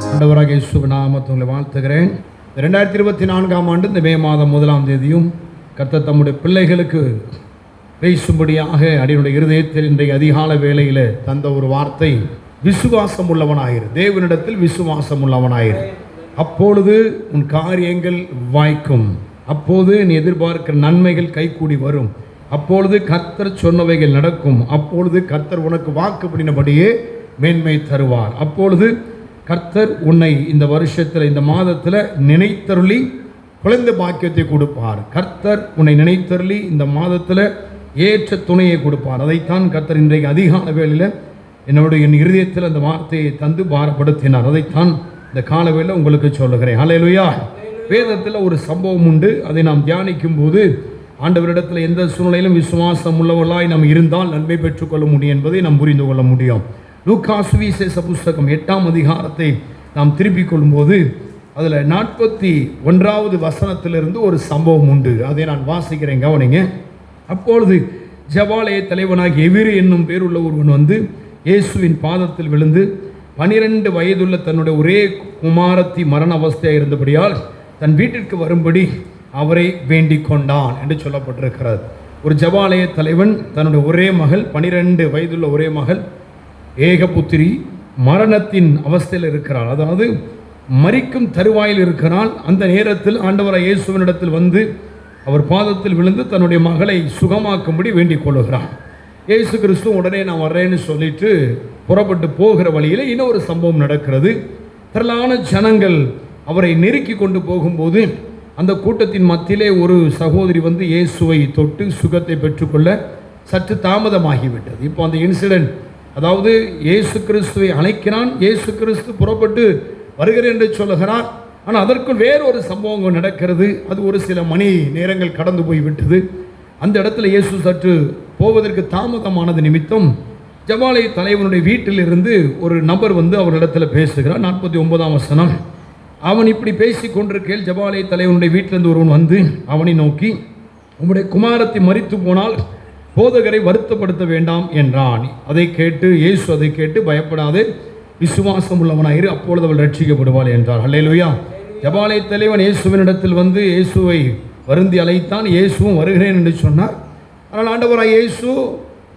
ஆண்டவராகிய இயேசுவின் நாமத்தில் உங்களை வாழ்த்துகிறேன். 2024ஆம் ஆண்டு இந்த மே மாதம் 1ஆம் தேதியும் கர்த்தர் தம்முடைய பிள்ளைகளுக்கு பேசும்படியாக அடியுடைய இருதயத்தில் இன்றைய அதிகால வேளையில் தந்த ஒரு வார்த்தை, விசுவாசம் உள்ளவனாயிரு, தேவனிடத்தில் விசுவாசம் உள்ளவனாயிரு, அப்பொழுது உன் காரியங்கள் வாய்க்கும், அப்போது நீ எதிர்பார்க்கிற நன்மைகள் கைகூடி வரும், அப்பொழுது கர்த்தர் சொன்னவைகள் நடக்கும், அப்பொழுது கர்த்தர் உனக்கு வாக்குப்படினபடியே மேன்மை தருவார், அப்பொழுது கர்த்தர் உன்னை இந்த வருஷத்தில் இந்த மாதத்தில் நினைத்தருளி குழந்தை பாக்கியத்தை கொடுப்பார். கர்த்தர் உன்னை நினைத்தருளி இந்த மாதத்தில் ஏற்ற துணையை கொடுப்பார். அதைத்தான் கர்த்தர் இன்றைக்கு அதிகால வேளையில் என் இருதயத்தில் அந்த வார்த்தையை தந்து பாரப்படுத்தினார். அதைத்தான் இந்த கால வேளையில் உங்களுக்கு சொல்லுகிறேன். ஹல்லேலூயா. வேதத்தில் ஒரு சம்பவம் உண்டு. அதை நாம் தியானிக்கும் போது ஆண்டவரிடத்தில் எந்த சூழ்நிலையிலும் விசுவாசம் உள்ளவர்களாய் நாம் இருந்தால் நன்மை பெற்றுக்கொள்ள முடியும் என்பதை நாம் புரிந்து கொள்ள முடியும். லூக்கா சுவிசேஷ புஸ்தகம் 8ஆம் அதிகாரத்தை நாம் திருப்பிக் கொள்ளும்போது அதில் 41வது வசனத்திலிருந்து ஒரு சம்பவம் உண்டு. அதை நான் வாசிக்கிறேன், கவனிங்க. அப்பொழுது ஜெபாலய தலைவனாகிய எவிரு என்னும் பேருள்ள ஒருவன் வந்து இயேசுவின் பாதத்தில் விழுந்து 12 வயதுள்ள தன்னுடைய ஒரே குமாரத்தி மரண அவஸ்தையாக இருந்தபடியால் தன் வீட்டிற்கு வரும்படி அவரை வேண்டிக் கொண்டான் என்று சொல்லப்பட்டிருக்கிறது. ஒரு ஜெபாலய தலைவன் தன்னுடைய ஒரே மகள், 12 வயதுள்ள ஒரே மகள், ஏகபுத்திரி, மரணத்தின் அவஸ்தையில் இருக்கிறாள், அதாவது மரிக்கும் தருவாயில் இருக்கிறாள். அந்த நேரத்தில் ஆண்டவராகிய இயேசுவினிடத்தில் வந்து அவர் பாதத்தில் விழுந்து தன்னுடைய மகளை சுகமாக்கும்படி வேண்டிக் கொள்ளுகிறார். இயேசு கிறிஸ்து உடனே நான் வர்றேன்னு சொல்லிட்டு புறப்பட்டு போகிற வழியில் இன்னொரு சம்பவம் நடக்கிறது. திரளான ஜனங்கள் அவரை நெருக்கி கொண்டு போகும்போது அந்த கூட்டத்தின் மத்தியிலே ஒரு சகோதரி வந்து இயேசுவை தொட்டு சுகத்தை பெற்றுக்கொள்ள சற்று தாமதமாகிவிட்டது. இப்போ அந்த இன்சிடென்ட், அதாவது இயேசு கிறிஸ்துவை அழைக்கிறான், இயேசு கிறிஸ்து புறப்பட்டு வருகிறேன் என்று சொல்லுகிறார். ஆனால் அதற்குள் வேறொரு சம்பவங்கள் நடக்கிறது. அது ஒரு சில மணி நேரங்கள் கடந்து போய்விட்டது. அந்த இடத்துல இயேசு சற்று போவதற்கு தாமதமானது நிமித்தம் ஜெபாலய தலைவனுடைய வீட்டிலிருந்து ஒரு நபர் வந்து அவரிடத்தில் பேசுகிறார். 49ஆம் வசனம். அவன் இப்படி பேசி கொண்டிருக்கையில் ஜெபாலய தலைவனுடைய வீட்டிலிருந்து ஒருவன் வந்து அவனை நோக்கி, உம்முடைய குமாரத்தை மரித்து போனால் போதகரை வருத்தப்படுத்த வேண்டாம் என்றான். அதை கேட்டு இயேசு அதை கேட்டு, பயப்படாதே, விசுவாசம் உள்ளவனாயிரு, அப்பொழுது அவள் ரட்சிக்கப்படுவாள் என்றார். ஹல்லேலூயா. ஜெபாலய தலைவன் இயேசுவினிடத்தில் வந்து இயேசுவை வருந்தி அழைத்தான். இயேசுவும் வருகிறேன் என்று சொன்னார். ஆனால் ஆண்டவராகிய இயேசு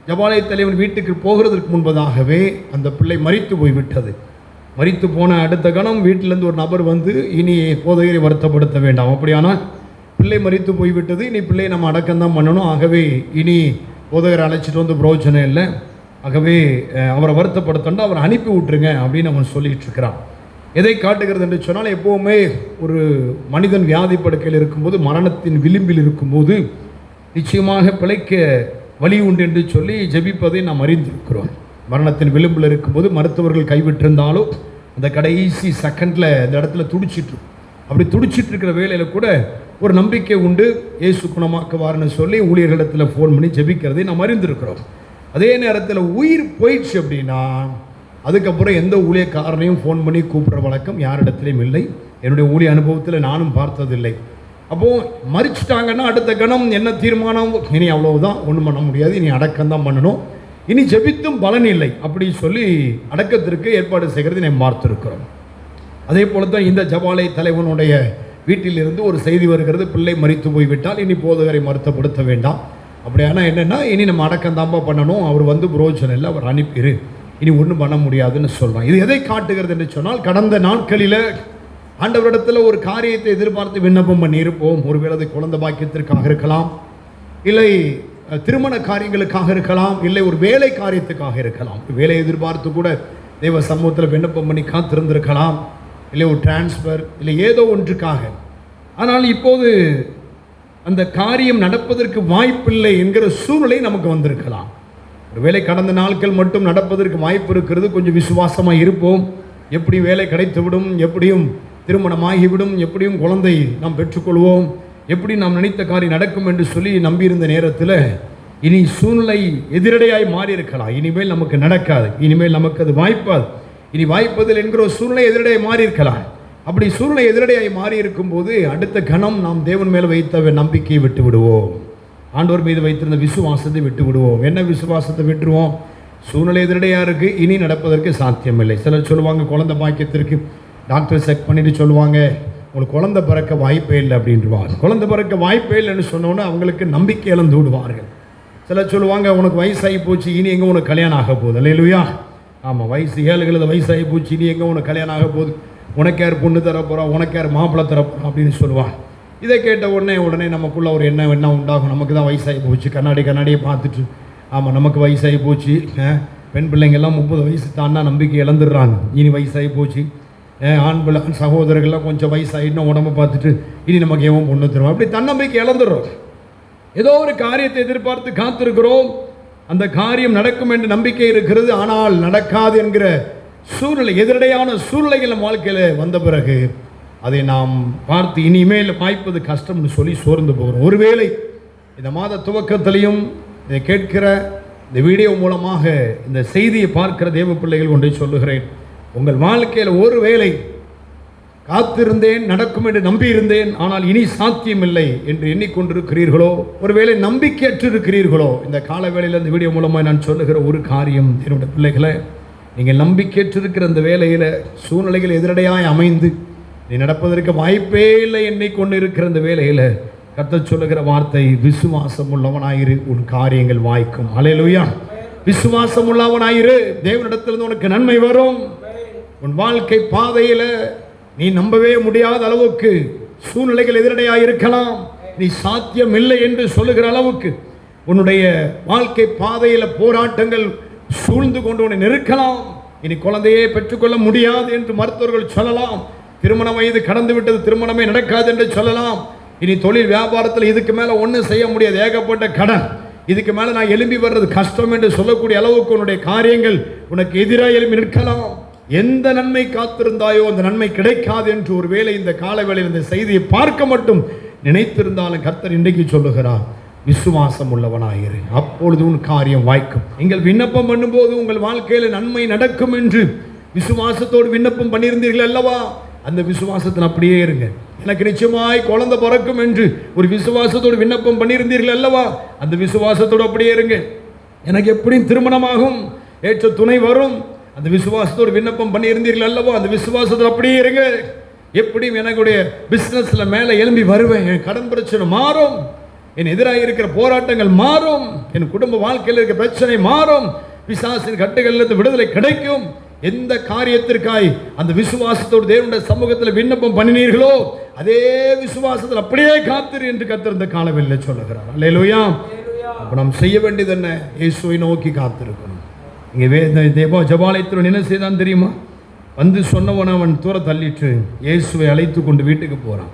ஜெபாலய தலைவன் வீட்டுக்கு போகிறதற்கு முன்பதாகவே அந்த பிள்ளை மரித்து போய்விட்டது. மரித்து போன அடுத்த கணம் வீட்டிலேருந்து ஒரு நபர் வந்து, இனி போதகரை வருத்தப்படுத்த வேண்டாம், அப்படியானால் பிள்ளை மரித்து போய்விட்டது, இனி பிள்ளையை நம்ம அடக்கம்தான் பண்ணணும், ஆகவே இனி போதகரை அழைச்சிட்டு வந்து பிரோஜனம் இல்லை, ஆகவே அவரை வருத்தப்படுத்தண்டா அவரை அனுப்பி விட்டுருங்க அப்படின்னு அவன் சொல்லிட்டு இருக்கிறான். எதை காட்டுகிறது என்று சொன்னால், எப்போவுமே ஒரு மனிதன் வியாதி படுக்கையில் இருக்கும்போது, மரணத்தின் விளிம்பில் இருக்கும்போது நிச்சயமாக பிழைக்க வழி உண்டு என்று சொல்லி ஜெபிப்பதை நாம் அறிந்திருக்கிறோம். மரணத்தின் விளிம்பில் இருக்கும்போது மருத்துவர்கள் கைவிட்டிருந்தாலும் அந்த கடைசி செகண்டில் அந்த இடத்துல துடிச்சிட்டு, அப்படி துடிச்சிட்டு இருக்கிற வேளையில் கூட ஒரு நம்பிக்கை உண்டு, இயேசு குணமாக்குவார்னு சொல்லி ஊழியர்களிடத்தில் ஃபோன் பண்ணி ஜெபிக்கிறதை நாம் அறிந்திருக்கிறோம். அதே நேரத்தில் உயிர் போயிடுச்சு அப்படின்னா அதுக்கப்புறம் எந்த ஊழியக்காரனையும் ஃபோன் பண்ணி கூப்பிட்ற வழக்கம் யாரிடத்துலையும் இல்லை. என்னுடைய ஊழிய அனுபவத்தில் நானும் பார்த்ததில்லை. அப்போது மறிச்சிட்டாங்கன்னா அடுத்த கணம் என்ன தீர்மானம், இனி அவ்வளவுதான், ஒன்றும் பண்ண முடியாது, இனி அடக்கம்தான் பண்ணணும், இனி ஜெபித்தும் பலன் இல்லை அப்படி சொல்லி அடக்கத்திற்கு ஏற்பாடு செய்கிறதை நாம் பார்த்துருக்கிறோம். அதே போல தான் இந்த ஜெபாலய தலைவனுடைய வீட்டிலிருந்து ஒரு செய்தி வருகிறது, பிள்ளை மரித்து போய்விட்டால் இனி போதகரை மறுத்தப்படுத்த வேண்டாம், அப்படியானா என்னென்னா இனி நம்ம அடக்கந்தாம்பா பண்ணணும், அவர் வந்து புரோஜனம் இல்லை, அவர் அனுப்பிடு, இனி ஒன்றும் பண்ண முடியாதுன்னு சொல்கிறான். இது எதை காட்டுகிறது என்று சொன்னால், கடந்த நாட்களில் ஆண்டவரிடத்தில் ஒரு காரியத்தை எதிர்பார்த்து விண்ணப்பம் பண்ணியிருப்போம். ஒருவேளை அது குழந்தை பாக்கியத்திற்காக இருக்கலாம், இல்லை திருமண காரியங்களுக்காக இருக்கலாம், இல்லை ஒரு வேலை காரியத்துக்காக இருக்கலாம். வேலை எதிர்பார்த்து கூட தேவ சமூகத்தில் விண்ணப்பம் பண்ணி காத்திருந்திருக்கலாம், இல்லை ஒரு டிரான்ஸ்ஃபர், இல்லை ஏதோ ஒன்றுக்காக. ஆனால் இப்போது அந்த காரியம் நடப்பதற்கு வாய்ப்பில்லை என்கிற சூழ்நிலை நமக்கு வந்திருக்கலாம். ஒருவேளை கடந்த நாட்கள் மட்டும் நடப்பதற்கு வாய்ப்பு இருக்கிறது, கொஞ்சம் விசுவாசமாக இருப்போம், எப்படி வேலை கிடைத்துவிடும், எப்படியும் திருமணமாகிவிடும், எப்படியும் குழந்தை நாம் பெற்றுக்கொள்வோம், எப்படி நாம் நினைத்த காரியம் நடக்கும் என்று சொல்லி நம்பியிருந்த நேரத்தில் இனி சூழ்நிலை எதிரடையாய் மாறி இருக்கலாம். இனிமேல் நமக்கு நடக்காது, இனிமேல் நமக்கு அது வாய்ப்பாது, இனி வாய்ப்பதில் என்கிற ஒரு சூழ்நிலை எதிரடையாய் மாறி இருக்கலாம். அப்படி சூழ்நிலை எதிரடையாய் மாறி இருக்கும்போது அடுத்த கணம் நாம் தேவன் மேல் வைத்த நம்பிக்கையை விட்டு விடுவோம், ஆண்டவர் மீது வைத்திருந்த விசுவாசத்தை விட்டு விடுவோம். என்ன விசுவாசத்தை விட்டுருவோம்? சூழ்நிலை எதிரடையாக இருக்குது, இனி நடப்பதற்கு சாத்தியமில்லை. சிலர் சொல்லுவாங்க, குழந்தை பாக்கியத்திற்கு டாக்டர் செக் பண்ணிட்டு சொல்லுவாங்க, உங்களுக்கு குழந்தை பிறக்க வாய்ப்பே இல்லை அப்படின்ட்டுருவாங்க. குழந்தை பிறக்க வாய்ப்பே இல்லைன்னு சொன்னோன்னே அவங்களுக்கு நம்பிக்கை இழந்து விடுவார்கள். சிலர் சொல்லுவாங்க, உனக்கு வயசாகி போச்சு, இனி எங்கே உனக்கு கல்யாணம் ஆக போகுது. அல்லேலூயா. ஆமாம், வயசு 7 வயசாகி போச்சு, இனி எங்கே உனக்கு கல்யாணம் ஆக போகுது, உனக்கு யார் பொண்ணு தரப்போகிறா, உனக்கு யார் மாப்பிள்ளை தரப்போகிறா அப்படின்னு சொல்லுவாங்க. இதை கேட்ட உடனே நமக்குள்ள ஒரு என்ன உண்டாகும், நமக்கு தான் வயசாகி போச்சு, கண்ணாடியை பார்த்துட்டு, ஆமாம் நமக்கு வயசாகி போச்சு, பெண் பிள்ளைங்கள்லாம் 30 வயசு தாண்டா நம்பிக்கை இழந்துடுறாங்க, இனி வயசாகி போச்சு, ஆண் சகோதரர்கள்லாம் கொஞ்சம் வயசாகிட்டுனா உடம்பை பார்த்துட்டு இனி நமக்கு எவன் பொண்ணு தருவோம், அப்படி தன்னம்பிக்கை இழந்துடுறோம். ஏதோ ஒரு காரியத்தை எதிர்பார்த்து காத்திருக்கிறோம், அந்த காரியம் நடக்கும் என்று நம்பிக்கை இருக்கிறது, ஆனால் நடக்காது என்கிற சூழ்நிலை, எதிரடையான சூழ்நிலைகள் நம் வாழ்க்கையில் வந்த பிறகு அதை நாம் பார்த்து இனிமேல் வாய்ப்பது கஷ்டம்னு சொல்லி சோர்ந்து போகிறோம். ஒருவேளை இந்த மாத துவக்கத்திலையும் இதை கேட்கிற இந்த வீடியோ மூலமாக இந்த செய்தியை பார்க்கிற தேவ பிள்ளைகள் ஒன்றை சொல்லுகிறேன். உங்கள் வாழ்க்கையில் ஒருவேளை காத்திருந்தேன், நடக்கும் என்று நம்பியிருந்தேன், ஆனால் இனி சாத்தியமில்லை என்று எண்ணிக்கொண்டிருக்கிறீர்களோ, ஒருவேளை நம்பிக்கையற்று இருக்கிறீர்களோ, இந்த கால வேளையில் இந்த வீடியோ மூலமாக நான் சொல்லுகிற ஒரு காரியம், என்னுடைய பிள்ளைகளை, நீங்கள் நம்பிக்கையற்றிருக்கிற இந்த வேலையில் சூழ்நிலைகள் எதிரடையாய் அமைந்து நீ நடப்பதற்கு வாய்ப்பே இல்லை எண்ணிக்கொண்டு இருக்கிற இந்த வேலையில் கர்த்தர் சொல்லுகிற வார்த்தை, விசுவாசம் உள்ளவனாயிரு, உன் காரியங்கள் வாய்க்கும். அல்லேலூயா. விசுவாசம் உள்ளவனாயிரு, தேவனிடத்திலிருந்து உனக்கு நன்மை வரும். உன் வாழ்க்கை பாதையில் நீ நம்பவே முடியாத அளவுக்கு சூழ்நிலைகள் எதிரடையாக இருக்கலாம், நீ சாத்தியம் இல்லை என்று சொல்லுகிற அளவுக்கு உன்னுடைய வாழ்க்கை பாதையில் போராட்டங்கள் சூழ்ந்து கொண்டு உன்னை நெருக்கலாம். இனி குழந்தையே பெற்றுக்கொள்ள முடியாது என்று மருத்துவர்கள் சொல்லலாம், திருமண வயது கடந்து விட்டது, திருமணமே நடக்காது என்று சொல்லலாம், இனி தொழில் வியாபாரத்தில் இதுக்கு மேலே ஒன்றும் செய்ய முடியாது, ஏகப்பட்ட கடன், இதுக்கு மேலே நான் எழும்பி வர்றது கஷ்டம் என்று சொல்லக்கூடிய அளவுக்கு உன்னுடைய காரியங்கள் உனக்கு எதிராக எழும்பி நிற்கலாம். எந்த நன்மை காத்திருந்தாயோ அந்த நன்மை கிடைக்காது என்று ஒருவேளை இந்த கால வேளையில் இந்த செய்தியை பார்க்க மட்டும் நினைத்திருந்தாலும் கர்த்தர் இன்றைக்கு சொல்லுகிறார், விசுவாசம் உள்ளவனாயிரு, அப்பொழுது உன் காரியம் வாய்க்கும். நீங்கள் விண்ணப்பம் பண்ணும்போது உங்கள் வாழ்க்கையில் நன்மை நடக்கும் என்று விசுவாசத்தோடு விண்ணப்பம் பண்ணியிருந்தீர்கள் அல்லவா, அந்த விசுவாசத்தில் அப்படியே இருங்க. எனக்கு நிச்சயமாய் குழந்தை பிறக்கும் என்று ஒரு விசுவாசத்தோடு விண்ணப்பம் பண்ணியிருந்தீர்கள் அல்லவா, அந்த விசுவாசத்தோடு அப்படியே இருங்க. எனக்கு எப்படியும் திருமணமாகும், ஏற்ற துணை வரும், அந்த விசுவாசத்தோடு விண்ணப்பம் பண்ணியிருந்தீர்கள் அல்லவா, அந்த விசுவாசத்தில் அப்படியே இருங்க. எப்படியும் எனக்குடைய பிஸ்னஸில் மேலே எழும்பி வருவேன், என் கடன் பிரச்சனை மாறும், என் எதிராக இருக்கிற போராட்டங்கள் மாறும், என் குடும்ப வாழ்க்கையில் இருக்கிற பிரச்சனை மாறும், பிசாசின் கட்டுகளிலிருந்து விடுதலை கிடைக்கும். எந்த காரியத்திற்காய் அந்த விசுவாசத்தோடு தேவனுடைய சமூகத்தில் விண்ணப்பம் பண்ணினீர்களோ அதே விசுவாசத்தில் அப்படியே காத்திரு என்று கர்த்தர் இந்த காலவெளியில் சொல்லுகிறார். அல்லேலூயா. அப்போ நாம் செய்ய வேண்டியது என்ன? இயேசுவை நோக்கி காத்திருக்கணும். இங்கே ஜபாலயத்தில் என்ன செய்தான் தெரியுமா? வந்து சொன்னவன் அவன் தூர தள்ளிட்டு இயேசுவை அழைத்து கொண்டு வீட்டுக்கு போகிறான்.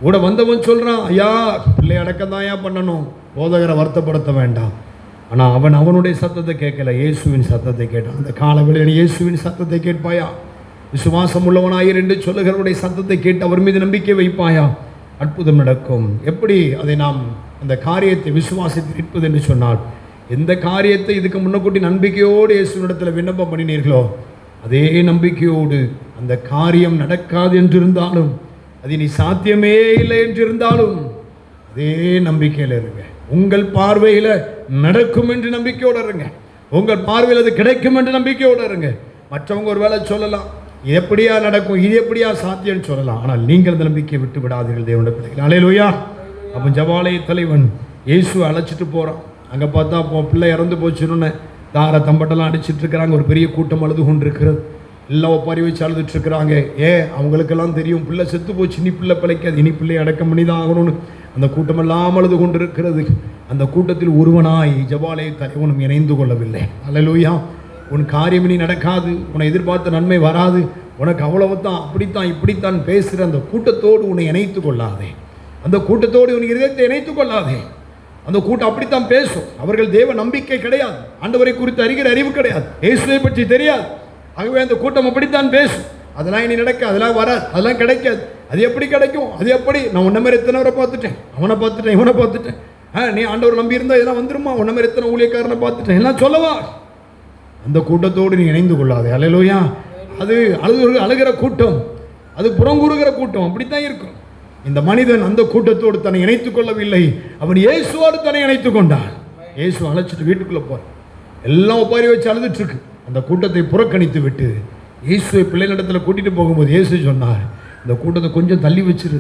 கூட வந்தவன் சொல்கிறான், ஐயா பிள்ளை அடக்கம் தான் ஐயா பண்ணணும், போதகரை வருத்தப்படுத்த வேண்டாம். ஆனால் அவன் அவனுடைய சத்தத்தை கேட்கல, இயேசுவின் சத்தத்தை கேட்டான். அந்த காலவெளியில் இயேசுவின் சத்தத்தை கேட்பாயா? விசுவாசம் உள்ளவனாயிரு என்று சொல்லுகிறவருடைய சத்தத்தை கேட்டு அவர் மீது நம்பிக்கை வைப்பாயா? அற்புதம் நடக்கும். எப்படி அதை நாம் அந்த காரியத்தை விசுவாசித்து நிற்பது என்று சொன்னால், எந்த காரியத்தை இதுக்கு முன்னக்கூட்டி நம்பிக்கையோடு இயேசுவினிடத்தில் விண்ணப்பம் பண்ணினீர்களோ அதே நம்பிக்கையோடு அந்த காரியம் நடக்காது என்றிருந்தாலும், அது நீ சாத்தியமே இல்லை என்றிருந்தாலும் அதே நம்பிக்கையில் இருங்க. உங்கள் பார்வையில் நடக்கும் என்று நம்பிக்கையோடு இருங்க. உங்கள் பார்வையில் அது கிடைக்கும் என்று நம்பிக்கையோடு இருங்க. மற்றவங்க ஒரு வேளை சொல்லலாம், எப்படியா நடக்கும், இது எப்படியா சாத்தியம்னு சொல்லலாம், ஆனால் நீங்கள் அந்த நம்பிக்கையை விட்டு விடாதீர்கள் தேவனுடைய பிள்ளைகள். அல்லேலூயா. அப்போ ஜபாலய தலைவன் இயேசுவை அழைச்சிட்டு போகிறான். அங்கே பார்த்தா பிள்ளை இறந்து போச்சுன்னு தார தம்பட்டெல்லாம் அடிச்சிட்டு இருக்கிறாங்க. ஒரு பெரிய கூட்டம் அழுது கொண்டு இருக்கிறது. எல்லாம் ஒப்பாரி வச்சு அழுதுட்டு இருக்கிறாங்க. அவங்களுக்கெல்லாம் தெரியும் பிள்ளை செத்து போச்சு, இனி பிள்ளை பிழைக்காது, இனி பிள்ளை அடக்கம் பண்ணி தான் ஆகணும்னு அந்த கூட்டமெல்லாம் அழுது கொண்டு இருக்கிறது. அந்த கூட்டத்தில் ஒருவனாய் ஜபாலய தலைவனும் இணைந்து கொள்ளவில்லை. அல்லேலூயா. உன் காரியம் இனி நடக்காது, உன்னை எதிர்பார்த்த நன்மை வராது, உனக்கு அவ்வளவுதான், அப்படித்தான் இப்படித்தான் பேசுகிற அந்த கூட்டத்தோடு உன்னை இணைத்து கொள்ளாதே. அந்த கூட்டத்தோடு உன் இதயத்தை இணைத்து கொள்ளாதே. அந்த கூட்டம் அப்படித்தான் பேசும். அவர்கள் தேவ நம்பிக்கை கிடையாது, ஆண்டவரை குறித்து அறிகிற அறிவு கிடையாது, இயேசுவை பற்றி தெரியாது. ஆகவே அந்த கூட்டம் அப்படித்தான் பேசும். அதெல்லாம் இனி நடக்க, அதெல்லாம் வராது, அதெல்லாம் கிடைக்காது, அது எப்படி கிடைக்கும், அது எப்படி, நான் உன்ன மாதிரி எத்தனை பார்த்துட்டேன், அவனை பார்த்துட்டேன், இவனை பார்த்துட்டேன், நீ ஆண்டவர் நம்பி இருந்தால் இதெல்லாம் வந்துருமா, உன்ன மாதிரி எத்தனை ஊழியக்காரனை பார்த்துட்டேன், எல்லாம் சொல்லவா? அந்த கூட்டத்தோடு நீ இணைந்து கொள்ளாதே. அல்லேலூயா. அது அழுகிற கூட்டம், அது புறங்கூறுகிற கூட்டம், அப்படித்தான் இருக்கும். இந்த மனிதன் அந்த கூட்டத்தோடு தன்னை இணைத்துக் கொள்ளவில்லை, அவன் இயேசுவோடு தன்னை இணைத்துக் கொண்டான். இயேசு அழைச்சிட்டு வீட்டுக்குள்ளே போகிறான். எல்லாம் ஒப்பாரி வச்சு அழுதுட்டு இருக்கு. அந்த கூட்டத்தை புறக்கணித்து விட்டு இயேசுவை பிள்ளைகளிடத்தில் கூட்டிகிட்டு போகும்போது இயேசு சொன்னார், இந்த கூட்டத்தை கொஞ்சம் தள்ளி வச்சிரு,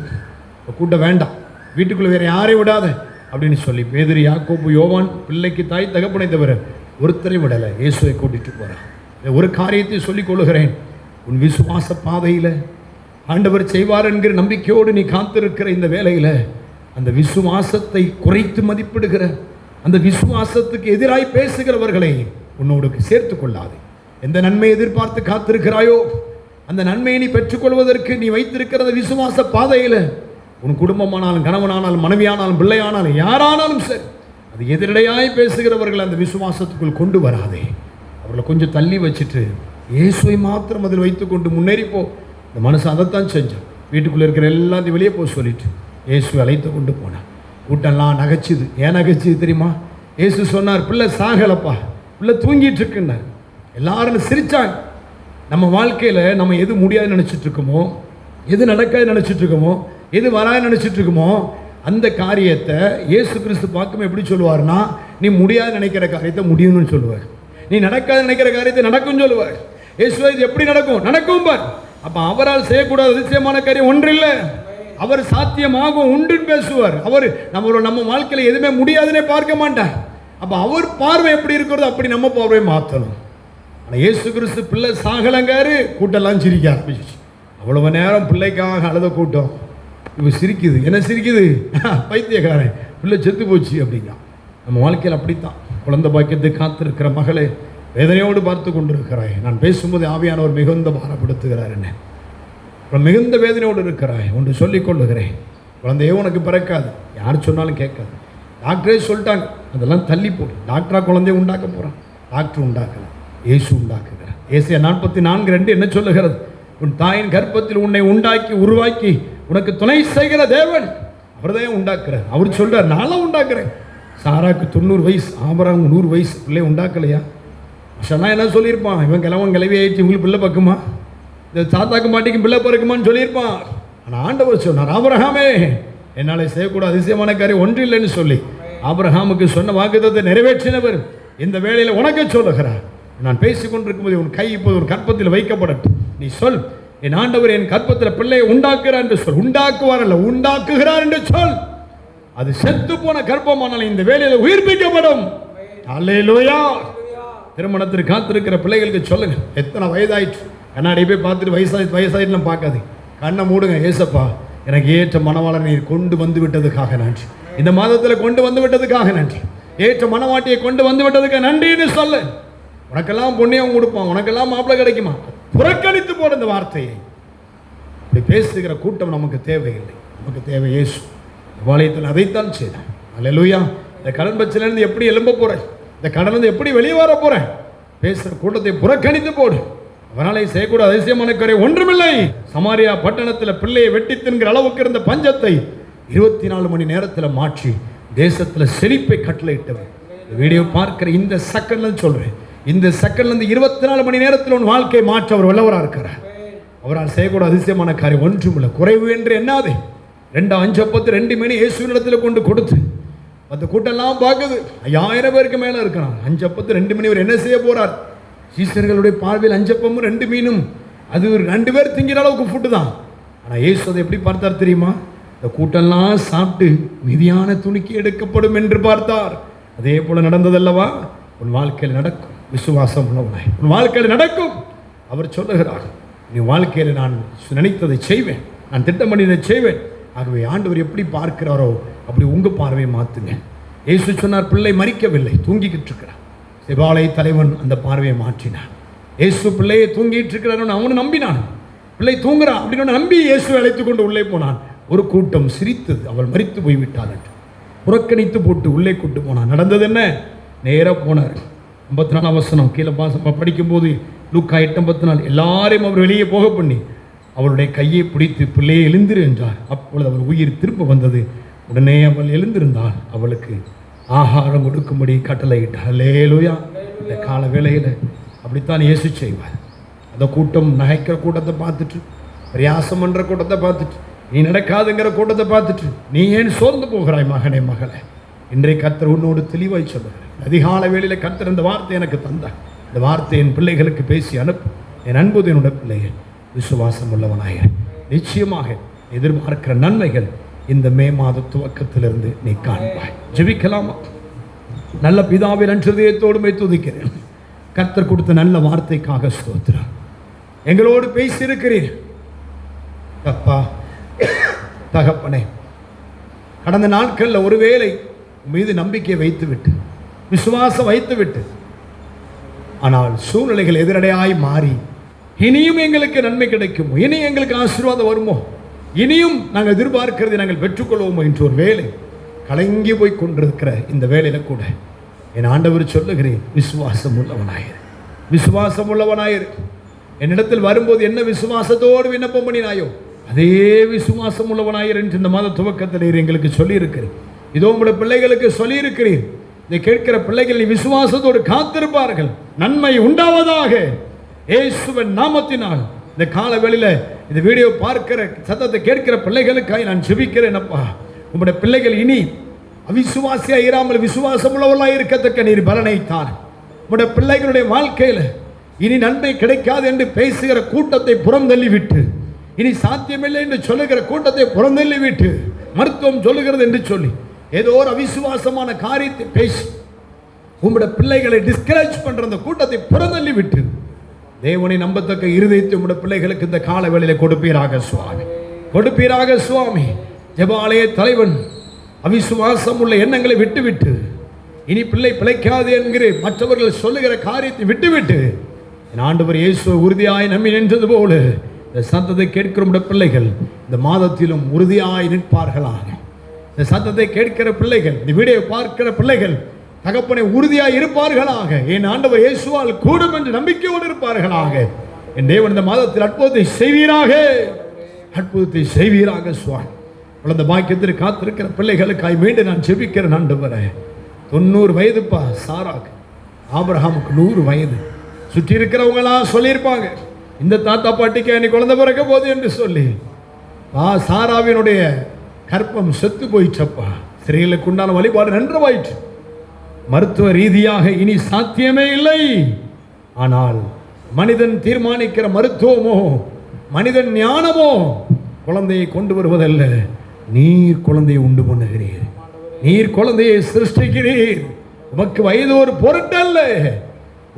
இந்த கூட்டம் வேண்டாம், வீட்டுக்குள்ளே வேறு யாரையும் விடாத அப்படின்னு சொல்லி பேதுரு, யாக்கோபு, யோவான், பிள்ளைக்கு தாய் தகப்பனை தவிர ஒருத்தரை விடலை, இயேசுவை கூட்டிகிட்டு போகிறான். ஒரு காரியத்தை சொல்லிக் கொள்ளுகிறேன், உன் விசுவாச பாதையில் ஆண்டவர் செய்வார் என்கிற நம்பிக்கையோடு நீ காத்திருக்கிற இந்த வேளையில் அந்த விசுவாசத்தை குறைத்து மதிப்பிடுகிற, அந்த விசுவாசத்துக்கு எதிராய் பேசுகிறவர்களை உன்னோடு சேர்த்து கொள்ளாது. எந்த நன்மையை எதிர்பார்த்து காத்திருக்கிறாயோ அந்த நன்மையை நீ பெற்றுக்கொள்வதற்கு நீ வைத்திருக்கிற விசுவாச பாதையில் உன் குடும்பமானாலும், கணவனானாலும், மனைவியானாலும், பிள்ளையானாலும், யாரானாலும் சரி, அது எதிரடையாய் பேசுகிறவர்கள் அந்த விசுவாசத்துக்குள் கொண்டு வராதே. அவர்களை கொஞ்சம் தள்ளி வச்சுட்டு இயேசுவை மாத்திரம் அதில் வைத்துக்கொண்டு முன்னேறிப்போ. இந்த மனசு அதைத்தான் செஞ்சான். வீட்டுக்குள்ளே இருக்கிற எல்லாத்தையும் வெளியே போக சொல்லிட்டு இயேசு அழைத்து கொண்டு போனான். கூட்டம்லாம் நகைச்சுது. ஏன் நகைச்சுது தெரியுமா? இயேசு சொன்னார், பிள்ளை சாகலப்பா, பிள்ளை தூங்கிட்டு இருக்குன்னார். எல்லாரும் சிரிச்சாங்க. நம்ம வாழ்க்கையில் நம்ம எது முடியாதுன்னு நினச்சிட்டு இருக்கோமோ, எது நடக்காது நினச்சிட்டு இருக்கோமோ, எது வராது நினச்சிட்டு இருக்கோமோ, அந்த காரியத்தை இயேசு கிறிஸ்து பார்க்கும்போது எப்படி சொல்லுவார்னா, நீ முடியாது நினைக்கிற காரியத்தை முடியும்னு சொல்லுவார், நீ நடக்காது நினைக்கிற காரியத்தை நடக்கும்னு சொல்லுவார். இயேசுவை இது எப்படி நடக்கும்? நடக்கும் பார். அப்போ அவரால் செய்யக்கூடாத அதிசயமான காரியம் ஒன்றில்லை, அவர் சாத்தியமாகும் உண்டுன்னு பேசுவார். அவர் நம்ம வாழ்க்கையில் எதுவுமே முடியாதுன்னே பார்க்க மாட்டார். அப்போ அவர் பார்வை எப்படி இருக்கிறதோ அப்படி நம்ம பார்வையை மாற்றணும். ஆனால் இயேசு கிறிஸ்து பிள்ளை சாகலங்காரு, கூட்டெல்லாம் சிரிக்க ஆரம்பிச்சிச்சு. அவ்வளவு நேரம் பிள்ளைக்காக அழுத கூட்டம் இப்போ சிரிக்குது. என்ன சிரிக்குது? பைத்தியக்காரன், பிள்ளை செத்து போச்சு அப்படிங்க. நம்ம வாழ்க்கையில் அப்படித்தான். குழந்தை பாக்கியத்தை காத்திருக்கிற மகளே, வேதனையோடு பார்த்து கொண்டிருக்கிறாய். நான் பேசும்போது ஆவியானவர் மிகுந்த பாரப்படுத்துகிறார். என்ன மிகுந்த வேதனையோடு இருக்கிறாய். ஒன்று சொல்லிக் கொள்ளுகிறேன், குழந்தையே உனக்கு பிறக்காது, யார் சொன்னாலும் கேட்காது. டாக்டரே சொல்லிட்டாங்க, அதெல்லாம் தள்ளி போடு. டாக்டராக குழந்தைய உண்டாக்க போகிறான்? டாக்டர் உண்டாக்கல, இயேசு உண்டாக்குகிறார். ஏசாயா 44:2 என்ன சொல்லுகிறது? உன் தாயின் கர்ப்பத்தில் உன்னை உண்டாக்கி உருவாக்கி உனக்கு துணை செய்கிற தேவன் அவர்தான் உண்டாக்குறார். அவர் சொல்றார், நானும் உண்டாக்குறேன். சாராக்கு 90 வயசு, ஆபிரகாம் 100 வயசு, பிள்ளை உண்டாக்கலையா? மஷெல்லாம் என்ன சொல்லியிருப்பான், இவன் கிழவன் கிளவி ஆயிடுச்சு, உங்களுக்கு பிள்ளை பக்குமா, இந்த தாத்தாக்கு மாட்டிக்கு பிள்ளை பிறக்குமான்னு சொல்லியிருப்பான். ஆனால் ஆண்டவர் சொன்னார், ஆபிரகாமே, என்னால் செய்யக்கூடாது அதிசயமான காரியம் ஒன்று இல்லைன்னு சொல்லி ஆபிரகாமுக்கு சொன்ன வாக்குத்தத்தை நிறைவேற்றினவர் இந்த வேளையில் உனக்கு சொல்லுகிறார். நான் பேசிக்கொண்டிருக்கும் போது உன் கை இப்போது ஒரு கற்பத்தில் வைக்கப்படட்டும். நீ சொல், என் ஆண்டவர் என் கற்பத்தில் பிள்ளையை உண்டாக்குறார் என்று சொல். உண்டாக்குவார் அல்ல, உண்டாக்குகிறார் என்று சொல். அது செத்து போன கற்பமானால் இந்த வேளையில் உயிர்ப்பிக்கப்படும். அல்லேலூயா. திருமணத்திற்கு காத்திருக்கிற பிள்ளைகளுக்கு சொல்லுங்க, எத்தனை வயதாயிற்று, கண்ணாடி போய் பார்த்துட்டு வயசாயிட்டுலாம் பார்க்காது, கண்ணை மூடுங்க. ஏசப்பா, எனக்கு ஏற்ற மணவாளனை நீர் கொண்டு வந்து விட்டதுக்காக நன்றி, இந்த மாதத்தில் கொண்டு வந்து விட்டதுக்காக நன்றி, ஏற்ற மணவாட்டியை கொண்டு வந்து விட்டதுக்காக நன்றின்னு சொல்லு. உனக்கெல்லாம் பொண்ணியம் கொடுப்பான், உனக்கெல்லாம் மாப்பிள்ளை கிடைக்குமா? புறக்கணித்து போட இந்த வார்த்தையை. இப்படி பேசுகிற கூட்டம் நமக்கு தேவையில்லை. நமக்கு தேவை இயேசு. வாளையத்தில் அதைத்தான் செய்தான். அல்லேலூயா. இந்த கடன் பிரச்சனையிலிருந்து எப்படி எழும்ப போறேன், இந்த கடனிலிருந்து எப்படி வெளியே வர போறேன், பேசுகிற கூட்டத்தை புறக்கணித்து போடு. அவனாலே செய்யக்கூட அதிசயமான காரியம் ஒன்றுமில்லை. சமாரியா பட்டணத்தில் பிள்ளையை வெட்டி தின்கிற அளவுக்கு இருந்த பஞ்சத்தை 24 மணி நேரத்தில் மாற்றி தேசத்தில் செழிப்பை கட்டளையிட்டவர். இந்த வீடியோ பார்க்கிற இந்த செகண்ட்ல சொல்றேன், இந்த செகண்ட்லேருந்து 24 மணி நேரத்தில் உன் வாழ்க்கையை மாற்ற அவர் வல்லவராக இருக்கிறார். அவரால் செய்யக்கூட அதிசயமான காரியம் ஒன்றுமில்லை. குறைவு என்று என்னாதே. 2 5 அப்பத்து 2 மீன் இயேசுவின் இடத்துல கொண்டு கொடுத்து அந்த கூட்டெல்லாம் பார்க்குது, 5000 பேருக்கு மேலே இருக்கிறான். 5 அப்பத்து 2 மணி அவர் என்ன செய்ய போறார்? சீசர்களுடைய பார்வையில் 5 அப்பமும் 2 மீனும் அது 2 பேர் திங்கிற அளவுக்கு ஃபுட்டு தான். ஆனால் இயேசு அதை எப்படி பார்த்தார் தெரியுமா? இந்த கூட்டெல்லாம் சாப்பிட்டு மீதியான துணிக்கு எடுக்கப்படும் என்று பார்த்தார். அதே போல நடந்ததல்லவா? உன் வாழ்க்கையில் நடக்கும். விசுவாசம் உள்ளவனாய் உன் வாழ்க்கையில் நடக்கும். அவர் சொல்லுகிறார், நீ வாழ்க்கையில் நான் நினைத்ததை செய்வேன், நான் திட்டம் பண்ணியதை செய்வேன். ஆகவே ஆண்டவர் எப்படி பார்க்கிறாரோ அப்படி உங்கள் பார்வையை மாற்றுங்க. இயேசு சொன்னார், பிள்ளை மரிக்கவில்லை, தூங்கிக்கிட்டு இருக்கிறார். செபாலை தலைவன் அந்த பார்வையை மாற்றினான். இயேசு பிள்ளையை தூங்கிட்டு இருக்கிறார் அவனு நம்பினான். பிள்ளை தூங்குறான் அப்படின்னு நம்பி இயேசு அழைத்து கொண்டு உள்ளே போனான். ஒரு கூட்டம் சிரித்தது, அவள் மரித்து போய்விட்டாள் என்று புறக்கணித்து போட்டு உள்ளே கூட்டு போனான். நடந்தது என்ன? நேராக போனார். 54 வசனம் கீழே படிக்கும்போது லூக்கா 8:54 எல்லாரையும் அவர் வெளியே போக பண்ணி அவளுடைய கையை பிடித்து பிள்ளையை எழுந்திரு என்றார். அப்பொழுது அவர் உயிர் திரும்ப வந்தது. உடனே அவள் எழுந்திருந்தாள். அவளுக்கு ஆகாரம் கொடுக்கும்படி கட்டளையிட்டார். அல்லேலூயா. இந்த கால வேளையில் அப்படித்தான் இயேசு செய்வார். அந்த கூட்டம் நகைக்கிற கூட்டத்தை பார்த்துட்டு, பிரயாசம் பண்ணுற கூட்டத்தை பார்த்துட்டு, நீ நடக்காதுங்கிற கூட்டத்தை பார்த்துட்டு நீ ஏன் சோர்ந்து போகிறாய் மகனே மகளே? இன்றைய கர்த்தர் உன்னோடு தெளிவாய் சொல்லுகிறேன். அதிகால வேளையில் கர்த்தர் இந்த வார்த்தை எனக்கு தந்தார். இந்த வார்த்தை என் பிள்ளைகளுக்கு பேசி அனுப்பு. என் அன்பு என்னுடைய பிள்ளைகள் விசுவாசம் உள்ளவனாயிரு. நிச்சயமாக எதிர்பார்க்கிற நன்மைகள் இந்த மே மாத துவக்கத்திலிருந்து நீ காண்பாய். ஜெபிக்கலாமா? நல்ல பிதாவை நன்றிதயத்தோடு துதிக்கிறேன். கர்த்தர் கொடுத்த நல்ல வார்த்தைக்காக ஸ்தோத்திரம். எங்களோடு பேசியிருக்கிறீர் அப்பா. தகப்பனே, கடந்த நாட்களில் ஒருவேளை மீது நம்பிக்கை வைத்துவிட்டு விசுவாசம் வைத்துவிட்டு, ஆனால் சூழ்நிலைகள் எதிரடையாய் மாறி இனியும் எங்களுக்கு நன்மை கிடைக்குமோ, இனியும் எங்களுக்கு ஆசீர்வாதம் வருமோ, இனியும் நாங்கள் எதிர்பார்க்கிறதை நாங்கள் பெற்றுக்கொள்வோமோ என்று ஒரு வேலை கலங்கி போய் கொண்டிருக்கிற இந்த வேலையில கூட என் ஆண்டவர் சொல்லுகிறேன், விசுவாசம் உள்ளவனாயிரு, விசுவாசம் உள்ளவனாயிரு. என்னிடத்தில் வரும்போது என்ன விசுவாசத்தோடு விண்ணப்பம் பண்ணினாயோ அதே விசுவாசம் உள்ளவனாயிரு என்று இந்த மாத துவக்கத்தில் எங்களுக்கு சொல்லியிருக்கிறேன். இதோ உங்களுடைய பிள்ளைகளுக்கு சொல்லியிருக்கிறேன். இதை கேட்கிற பிள்ளைகள் நீ விசுவாசத்தோடு காத்திருப்பார்கள், நன்மை உண்டாவதாக இயேசுவின் நாமத்தினால். இந்த கால வேளையில இந்த வீடியோ பார்க்கிற சத்தத்தை கேட்கிற பிள்ளைகளுக்காக நான் ஜெபிக்கிறேன். அப்பா, உங்களுடைய பிள்ளைகள் இனி அவிசுவாசியா இராமல் விசுவாசம் உள்ளவர்களாக இருக்கத்தக்க நீர் பலனை தார். உங்களுடைய பிள்ளைகளுடைய வாழ்க்கையில இனி நன்மை கிடைக்காது என்று பேசுகிற கூட்டத்தை புறந்தள்ளிவிட்டு, இனி சாத்தியமில்லை என்று சொல்லுகிற கூட்டத்தை புறந்தள்ளிவிட்டு, மருத்துவம் சொல்லுகிறது என்று சொல்லி ஏதோ ஒரு அவிசுவாசமான காரியத்தை பேசி உங்களுடைய பிள்ளைகளை டிஸ்கரேஜ் பண்ற அந்த கூட்டத்தை புறந்தள்ளிவிட்டு தேவனை நம்பத்தக்க இருதயத்தை உங்களுடைய பிள்ளைகளுக்கு இந்த கால வேளையில கொடுப்பீராக சுவாமி, கொடுப்பீராக சுவாமி. ஜெபாலய தலைவன் அவிசுவாசம் உள்ள எண்ணங்களை விட்டுவிட்டு இனி பிள்ளை பிழைக்காது என்கிற மற்றவர்கள் சொல்லுகிற காரியத்தை விட்டுவிட்டு என் ஆண்டவர் இயேசுவை உறுதியாய் நம்பி நின்றது போல இந்த சத்தத்தை கேட்கிற பிள்ளைகள் இந்த மாதத்திலும் உறுதியாய் நிற்பார்களாக. இந்த சத்தத்தை கேட்கிற பிள்ளைகள், இந்த வீடியோ பார்க்கிற பிள்ளைகள் தகப்பனை உறுதியாய் இருப்பார்களாக. என் ஆண்டவர் இயேசுவால் கூடும் என்று நம்பிக்கையோடு இருப்பார்களாக. என் தேவன் இந்த மாதத்தில் அற்புதத்தை செய்வீராக, அற்புதத்தை செய்வீராக சுவாமி. குழந்தை பாக்கியத்திற்கு காத்திருக்கிற பிள்ளைகளுக்காய் மீண்டும் நான் ஜெபிக்கிறேன். ஆண்டவரே, 90 வயதுப்பா சாராக்கு, ஆபிரகாமுக்கு 100 வயது. சுற்றி இருக்கிறவங்களாம் சொல்லியிருப்பாங்க, இந்த தாத்தா பாட்டிக்கு அன்னைக்கு குழந்தை பிறக்க போது என்று சொல்லி. சாராவினுடைய கற்பம் செத்து போயிச்சப்பா. ஸ்திரீகளுக்கு உண்டான வழிபாடு நன்றவாயிற்று. மருத்துவ ரீதியாக இனி சாத்தியமே இல்லை. ஆனால் மனிதன் தீர்மானிக்கிற மருத்துவமோ மனிதன் ஞானமோ குழந்தையை கொண்டு வருவதல்ல, நீர் குழந்தையை உண்டு பண்ணுகிறீர், நீர் குழந்தையை சிருஷ்டிக்கிறீர். உமக்கு வயது ஒரு பொருட்டல்ல.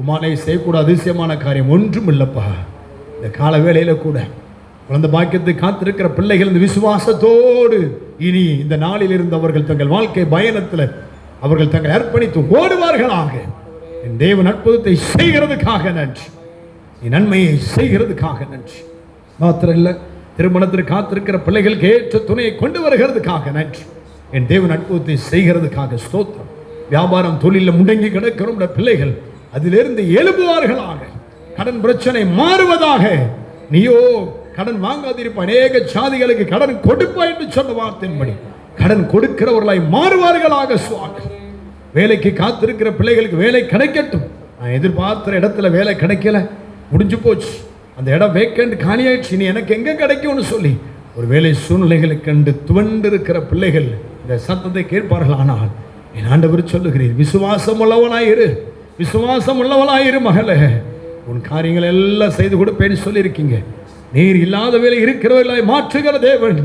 உமானை செய்யக்கூட அதிசயமான காரியம் ஒன்றும் இல்லப்பா. இந்த கால வேளையில கூட குழந்தை பாக்கியத்தை காத்திருக்கிற பிள்ளைகள் இந்த விசுவாசத்தோடு இனி இந்த நாளில் இருந்து அவர்கள் தங்கள் வாழ்க்கை பயணத்தில் அவர்கள் தங்கள் அர்ப்பணித்து ஓடுவார்களாக. என் தேவன் அற்புதத்தை செய்கிறதுக்காக நன்றி, நன்மையை செய்கிறதுக்காக நன்றி. மாத்திரம் இல்லை, திருமணத்திற்கு காத்திருக்கிற பிள்ளைகளுக்கு ஏற்ற துணையை கொண்டு வருகிறதுக்காக நன்றி. என் தேவன் அற்புதத்தை செய்கிறதுக்காக ஸ்தோத்திரம். வியாபாரம் தொழிலில் முடங்கி கிடக்கிற பிள்ளைகள் அதிலிருந்து எழுப்புவார்களாக. கடன் பிரச்சனை மாறுவதாக. நீயோ கடன் வாங்காதிருப்ப, அநேக சாதிகளுக்கு கடன் கொடுப்பாய் என்று சொன்ன வார்த்தையின்படி கடன் கொடுக்கிறவர்களாய் மாறுவார்களாக சுவாமி. வேலைக்கு காத்திருக்கிற பிள்ளைகளுக்கு வேலை கிடைக்கட்டும். நான் எதிர்பார்த்த இடத்துல வேலை கிடைக்கல, முடிஞ்சு போச்சு, அந்த இடம் வேக்கண்ட் காலியாயிடுச்சு, நீ எனக்கு எங்க கிடைக்கும்னு சொல்லி ஒரு வேலை சூழ்நிலைகளை கண்டு துவண்டு இருக்கிற பிள்ளைகள் இந்த சத்தத்தை கேட்பார்கள். ஆனால் என் ஆண்டவர் சொல்லுகிறீர், விசுவாசம் உள்ளவனாயிரு, விசுவாசம் உள்ளவனாயிரு மகளே, உன் காரியங்கள் எல்லாம் செய்து கொடுப்பேன்னு சொல்லியிருக்கீங்க. நீர் இல்லாத வேலை இருக்கிறவர்களை மாற்றுகிற தேவன்.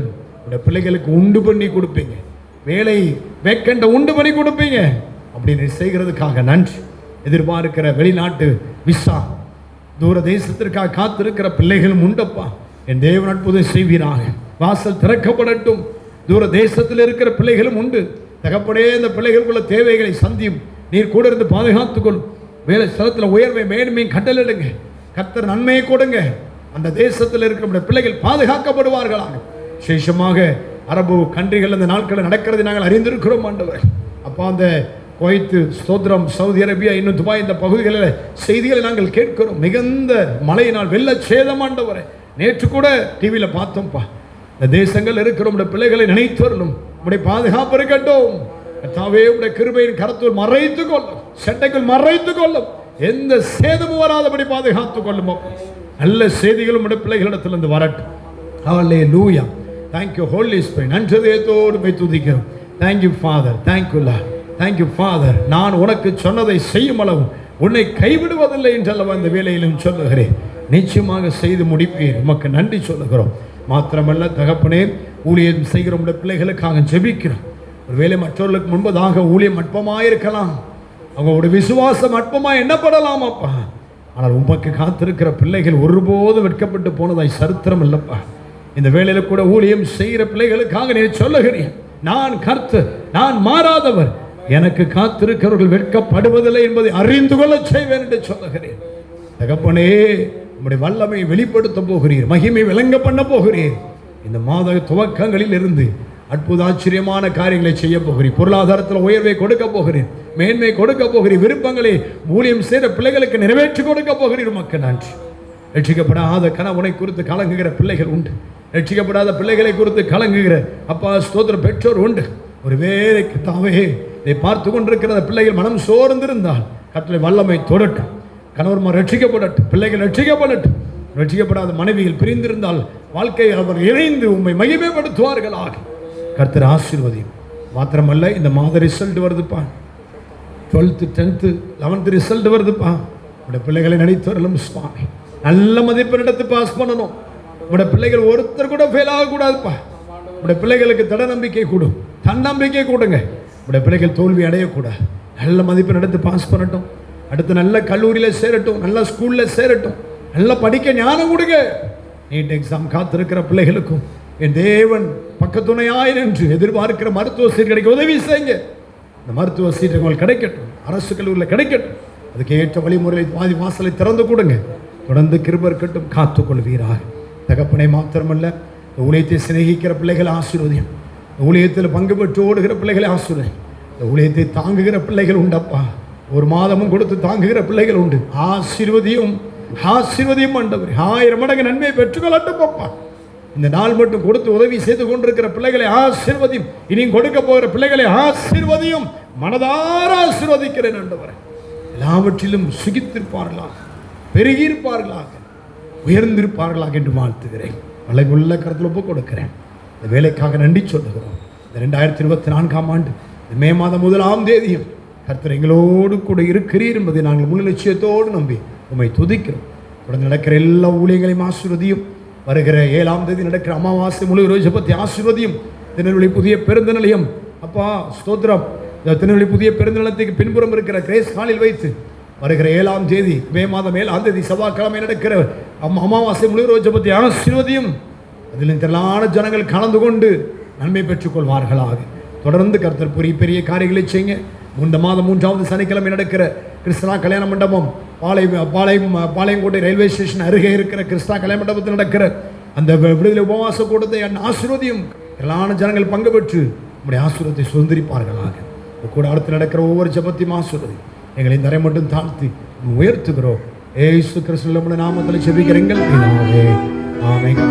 இந்த பிள்ளைகளுக்கு உண்டு பண்ணி கொடுப்பீங்க, வேலை வேக்கண்ட உண்டு பண்ணி கொடுப்பீங்க. அப்படின்னு செய்கிறதுக்காக நன்றி. எதிர்பார்க்கிற வெளிநாட்டு விசா, தூர தேசத்திற்காக காத்திருக்கிற பிள்ளைகளும் உண்டப்பா. என் தேவன் அற்புதம் செய்வீராக. வாசல் திறக்கப்படட்டும். தூர தேசத்தில் இருக்கிற பிள்ளைகளும் உண்டு. தகப்படே இந்த பிள்ளைகளுக்குள்ள தேவைகளை சந்தியும். நீர் கூட இருந்து பாதுகாத்துக்கொள்ளும். வேலை ஸ்தலத்தில் உயர்வை மேன்மையும் கட்டளிடுங்க. கர்த்தர் நன்மையை கொடுங்க. அந்த தேசத்தில் இருக்கிற பிள்ளைகள் பாதுகாக்கப்படுவார்களாக. விசேஷமாக அரபு கண்ட்ரிகள் அந்த நாட்களில் நடக்கிறது நாங்கள் அறிந்திருக்கிறோம் ஆண்டவர். அப்போ அந்த குவைத்து, ஸ்தோத்திரம், சவுதி அரேபியா, இன்னும் துபாய், இந்த பகுதிகளில் செய்திகளை நாங்கள் கேட்கிறோம். மிகுந்த மழையினால் வெள்ள சேதம் ஆண்டவரை. நேற்று கூட டிவியில் பார்த்தோம்ப்பா. இந்த தேசங்கள் இருக்கிற பிள்ளைகளை நினைத்து வரணும். உடைய பாதுகாப்பு இருக்கட்டும். கர்த்தாவே, உடைய கிருபையின் கரத்தில் மறைத்து கொள்ளும், சட்டைக்குள் மறைத்து கொள்ளும். எந்த சேதமும் வராதபடி பாதுகாத்துக் கொள்ளும். நல்ல செய்திகளும் உடைய பிள்ளைகளிடத்திலிருந்து வரட்டும். ஹல்லேலூயா. Thank you Holy Spirit. நன்றதேத்தோடு போய் துதிக்கிறோம். Thank you Father. Thank you Lord. Thank you Father. நான் உனக்கு சொன்னதை செய்யும் அளவு உன்னை கைவிடுவதில்லை என்றல்லவா இந்த வேலையிலும் சொல்லுகிறேன். நிச்சயமாக செய்து முடிப்பீர். உமக்கு நன்றி சொல்லுகிறோம். மாத்திரமல்ல தகப்பனே, ஊழியம் செய்கிற உடைய பிள்ளைகளுக்காக ஜெபிக்கிறோம். ஒருவேளை மற்றவர்களுக்கு முன்பதாக ஊழியம் அற்பமாக இருக்கலாம், அவங்களுடைய விசுவாசம் அற்பமாக எண்ணப்படலாம் அப்பா. ஆனால் உமக்கு காத்திருக்கிற பிள்ளைகள் ஒருபோதும் வெட்கப்பட்டு போனதாய் சரித்திரம் இல்லப்பா. இந்த வேளையில கூட ஊழியம் செய்கிற பிள்ளைகளுக்காக நீ சொல்லுகிறீர், நான் கர்த்தர், நான் மாறாதவர், எனக்கு காத்திருக்கிறவர்கள் வெட்கப்படுவதில்லை என்பதை அறிந்து கொள்ள செய்வேன் என்று சொல்லுகிறேன். தகப்பனே, உம்முடைய வல்லமை வெளிப்படுத்த போகிறீர், மகிமை விளங்க பண்ண போகிறீர். இந்த மாத துவக்கங்களில் இருந்து அற்புத ஆச்சரியமான காரியங்களை செய்ய போகிறீர். பொருளாதாரத்தில் உயர்வை கொடுக்க போகிறேன், மேன்மை கொடுக்க போகிறீர். விருப்பங்களை ஊழியம் செய்கிற பிள்ளைகளுக்கு நிறைவேற்றி கொடுக்க போகிறீர். மக்கள் நன்றி. ரட்சிக்கப்படாத கணவனை குறித்து கலங்குகிற பிள்ளைகள் உண்டு, ரட்சிக்கப்படாத பிள்ளைகளை குறித்து கலங்குகிற அப்பா ஸ்தோத்திர பெற்றோர் உண்டு. ஒரு வேலைக்கு தாவே இதை பார்த்து கொண்டிருக்கிற பிள்ளைகள் மனம் சோர்ந்திருந்தால் கர்த்தருடைய வல்லமை தொடட்டும். கணவர்மார் ரட்சிக்கப்படட்டும், பிள்ளைகள் ரட்சிக்கப்படட்டும். ரட்சிக்கப்படாத மனைவிகள் பிரிந்திருந்தால் வாழ்க்கையை அவர் இணைந்து உண்மை மகிமைப்படுத்துவார்களாக. கர்த்தர் ஆசீர்வதியும். மாத்திரமல்ல, இந்த மாத ரிசல்ட் வருதுப்பா, 12th 10th 11th ரிசல்ட் வருதுப்பா. உடைய பிள்ளைகளை நினைத்தவர்களும் சுவாமி நல்ல மதிப்பெண் எடுத்து பாஸ் பண்ணணும். உடைய பிள்ளைகள் ஒருத்தர் கூட ஃபெயில் ஆகக்கூடாதுப்பா. உடைய பிள்ளைகளுக்கு திட நம்பிக்கை கூடும், தன்னம்பிக்கை கூடுங்க. உடைய பிள்ளைகள் தோல்வி அடையக்கூடாது. நல்ல மதிப்பெண் எடுத்து பாஸ் பண்ணட்டும், அடுத்து நல்ல கல்லூரியில் சேரட்டும், நல்ல ஸ்கூலில் சேரட்டும், நல்லா படிக்க ஞானம் கொடுங்க. நீட் எக்ஸாம் காத்திருக்கிற பிள்ளைகளுக்கும் என் தேவன் பக்கத்துணையாய் என்று எதிர்பார்க்கிற மருத்துவ சீட் கிடைக்க உதவி செய்யுங்க. இந்த மருத்துவ சீட் உங்களுக்கு கிடைக்கட்டும், அரசு கல்லூரியில் கிடைக்கட்டும். அதுக்கு ஏற்ற வழிமுறையை வாசலை திறந்து கொடுங்க. தொடர்ந்து கிருபை இருக்கட்டும், காத்துக்கொள்வீராக. தகப்பனை மாத்திரமல்ல, இந்த ஊழியத்தை சிநேகிக்கிற பிள்ளைகளை ஆசீர்வதியும். இந்த ஊழியத்தில் பங்கு பெற்று ஓடுகிற பிள்ளைகளை ஆசீர்வதியும். இந்த ஊழியத்தை தாங்குகிற பிள்ளைகள் உண்டப்பா, ஒரு மாதமும் கொடுத்து தாங்குகிற பிள்ளைகள் உண்டு. ஆசீர்வதியும், ஆசீர்வதியும் ஆண்டவரே. 1000 மடங்கு நன்மையை பெற்றுக்கொள்ளட்டும் அப்பா. இந்த நாள் மட்டும் கொடுத்து உதவி செய்து கொண்டிருக்கிற பிள்ளைகளை ஆசீர்வதியும். இனியும் கொடுக்க போகிற பிள்ளைகளை ஆசீர்வதியும். மனதார ஆசீர்வதிக்கிறேன் ஆண்டவரே. எல்லாவற்றிலும் சுகித்திருப்பார்களாக, பெருகியிருப்பார்களாக, உயர்ந்திருப்பார்களாக என்று வாழ்த்துகிறேன். வல்லமையுள்ள கருத்தில் ஒப்பு கொடுக்கிறேன். இந்த வேலைக்காக நன்றி சொல்லுகிறோம். இந்த 2024ஆம் ஆண்டு மே மாதம் 1ஆம் தேதியும் கர்த்தர் எங்களோடு கூட இருக்கிறீர் என்பதை நாங்கள் முழு நிச்சயத்தோடு நம்பி உம்மை துதிக்கிறோம். தொடர்ந்து நடக்கிற எல்லா ஊழியங்களையும் ஆசீர்வதியும். வருகிற 7ஆம் தேதி நடக்கிற அமாவாசை முழு ரோஜை பற்றி ஆசீர்வதியும். திருநெல்வேலி புதிய பேருந்து நிலையம் அப்பா ஸ்தோத்திரம். இந்த திருநெல்வேலி புதிய பேருந்து நிலையத்துக்கு பின்புறம் இருக்கிற கிரேஸ் ஹாலில் வைத்து வருகிற 7ஆம் தேதி மே மாதம் 7ஆம் தேதி செவ்வாய்க்கிழமை நடக்கிற அமாவாசை முழு ரோஜை பற்றி ஆசீர்வதியும். அதில் திரளான ஜனங்கள் கலந்து கொண்டு நன்மை பெற்றுக்கொள்வார்களாக. தொடர்ந்து கர்த்தர் பெரிய காரியங்களை செய்யுங்க. இந்த மாதம் 3ஆவது சனிக்கிழமை நடக்கிற கிறிஸ்தனா கல்யாண மண்டபம், பாளையங்கோட்டை ரயில்வே ஸ்டேஷன் அருகே இருக்கிற கிறிஸ்தனா கல்யாண மண்டபத்தில் நடக்கிற அந்த விடுதலை உபவாச கூட்டத்தை ஆசீர்வதியும். எல்லான ஜனங்கள் பங்கு பெற்று நம்முடைய ஆசீர்வாதத்தை சுதந்திரிப்பார்களாக. கூட அடுத்து நடக்கிற ஒவ்வொரு ஜபத்தையும் ஆசீர்வதி. எங்களை இந்த அறை மட்டும் தாழ்த்தி உயர்த்துகிறோம். ஏசு கிறிஸ்துவின் நாமத்தில் ஜெபிக்கிறீர்கள். ஆமென்.